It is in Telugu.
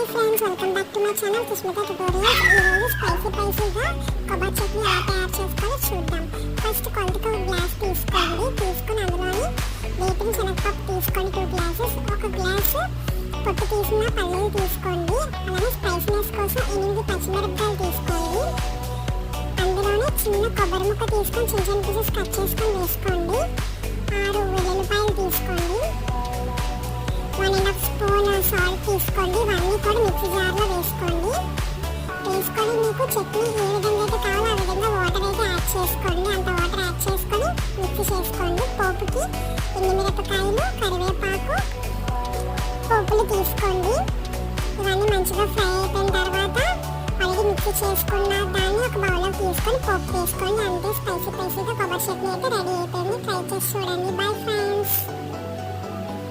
Hi friends, welcome back to my channel Sushmita tutorials. ఈరోజు స్పైసీగా కొబ్బరి చట్నీ ఎలా తయారు చేసుకోవాలో చూద్దాం. ఫస్ట్ కొలతకు ఒక గ్లాస్ తీసుకొని అందులోని వేపిన శనగపప్పు తీసుకోండి 2 గ్లాసెస్. ఒక గ్లాసు పొట్టు తీసిన పల్లీలు తీసుకోండి. అలాగే స్పైసీనెస్ కోసం 8 పచ్చిమిరపకాయలు తీసుకోండి. అందులోనే చిన్న కొబ్బరి ముక్క తీసుకొని చిన్న పీసెస్ కట్ చేసుకొని వేసుకోండి. 6 వెల్లుల్లిపాయలు తీసుకోండి. 1.5 స్పూన్ సాల్ట్ తీసుకోండి. ఇవన్నీ కూడా మిక్సీ జార్లో వేసుకొని మీకు చట్నీ ఏ విధంగా అయితే కావాలో ఆ విధంగా వాటర్ అయితే యాడ్ చేసుకోండి. అంత వాటర్ యాడ్ చేసుకొని మిక్సీ చేసుకోండి. పోపుకి ఎండుమిరపకాయలు, కరివేపాకు, పోపులు తీసుకోండి. ఇవన్నీ మంచిగా ఫ్రై అయిపోయిన తర్వాత ఆల్రెడీ మిక్సీ చేసుకున్న దాన్ని ఒక బౌల్లో తీసుకొని పోపు వేసుకోండి. అంతే, స్పైసీగా కొబ్బరి చట్నీ అయితే రెడీ అయిపోయింది. ట్రై చేసి చూడండి. Bye friends.